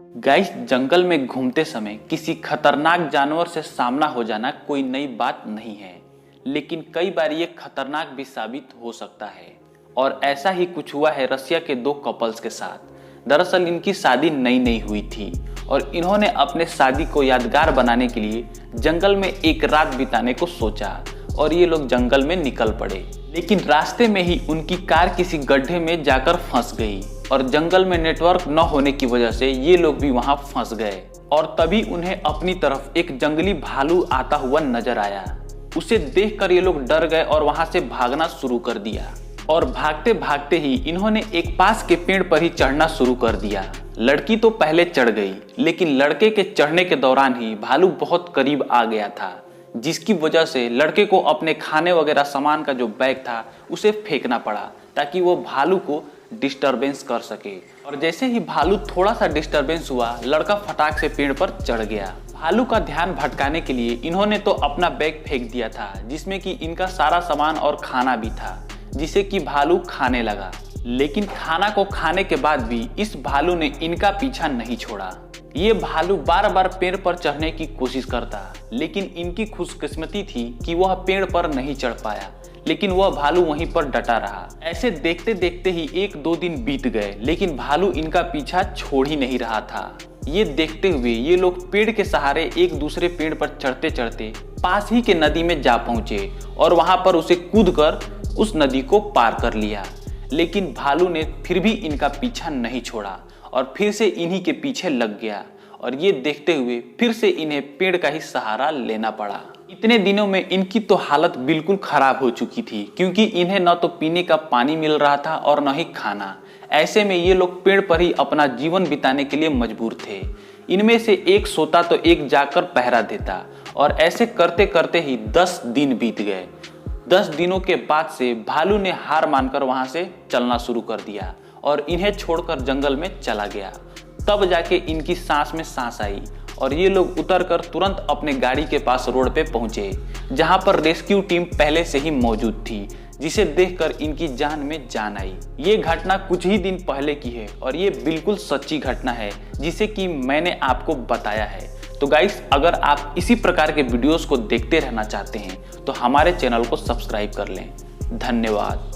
Guys, जंगल में घूमते समय किसी खतरनाक जानवर से सामना हो जाना कोई नई बात नहीं है, लेकिन कई बार ये खतरनाक भी साबित हो सकता है। और ऐसा ही कुछ हुआ है रसिया के दो कपल्स के साथ। दरअसल इनकी शादी नई नई हुई थी और इन्होंने अपने शादी को यादगार बनाने के लिए जंगल में एक रात बिताने को सोचा और ये लोग जंगल में निकल पड़े। लेकिन रास्ते में ही उनकी कार किसी गड्ढे में जाकर फंस गई और जंगल में नेटवर्क न होने की वजह से ये लोग भी वहां फंस गए। और तभी उन्हें अपनी तरफ एक जंगली भालू आता हुआ नजर आया। उसे देखकर ये लोग डर गए और वहां से भागना शुरू कर दिया। और भागते भागते ही इन्होंने एक पास के पेड़ पर ही चढ़ना शुरू कर दिया। लड़की तो पहले चढ़ गई, लेकिन लड़के के चढ़ने के दौरान ही भालू बहुत करीब आ गया था, जिसकी वजह से लड़के को अपने खाने वगैरह सामान का जो बैग था उसे फेंकना पड़ा ताकि वो भालू को डिस्टरबेंस कर सके। और जैसे ही भालू थोड़ा सा डिस्टरबेंस हुआ, लड़का फटाक से पेड़ पर चढ़ गया। भालू का ध्यान भटकाने के लिए इन्होंने तो अपना बैग फेंक दिया था, जिसमें कि इनका सारा सामान और खाना भी था, जिसे कि भालू खाने लगा। लेकिन खाना को खाने के बाद भी इस भालू ने इनका पीछा नहीं छोड़ा। ये भालू बार बार पेड़ पर चढ़ने की कोशिश करता, लेकिन इनकी खुशकिस्मती थी कि वह पेड़ पर नहीं चढ़ पाया, लेकिन वह भालू वहीं पर डटा रहा। ऐसे देखते देखते ही 1-2 दिन बीत गए, लेकिन भालू इनका पीछा छोड़ ही नहीं रहा था। ये देखते हुए ये लोग पेड़ के सहारे एक दूसरे पेड़ पर चढ़ते चढ़ते पास ही के नदी में जा पहुंचे और वहां पर उसे कूदकर उस नदी को पार कर लिया। लेकिन भालू ने फिर भी इनका पीछा नहीं छोड़ा और फिर से इन्हीं के पीछे लग गया। और ये देखते हुए फिर से इन्हें पेड़ का ही सहारा लेना पड़ा। इतने दिनों में इनकी तो हालत बिल्कुल खराब हो चुकी थी, क्योंकि इन्हें न तो पीने का पानी मिल रहा था और न ही खाना। ऐसे में ये लोग पेड़ पर ही अपना जीवन बिताने के लिए मजबूर थे। इनमें से एक सोता तो एक जाकर पहरा देता, और ऐसे करते करते ही 10 दिन बीत गए। 10 दिनों के बाद से भालू ने हार मानकर वहां से चलना शुरू कर दिया और इन्हें छोड़कर जंगल में चला गया। तब जाके इनकी सांस में सांस आई और ये लोग उतरकर तुरंत अपने गाड़ी के पास रोड पे पहुंचे, जहां पर रेस्क्यू टीम पहले से ही मौजूद थी, जिसे देखकर इनकी जान में जान आई। ये घटना कुछ ही दिन पहले की है और ये बिल्कुल सच्ची घटना है, जिसे कि मैंने आपको बताया है। तो गाइस, अगर आप इसी प्रकार के वीडियोस को देखते रहना चाहते हैं तो हमारे चैनल को सब्सक्राइब कर लें। धन्यवाद।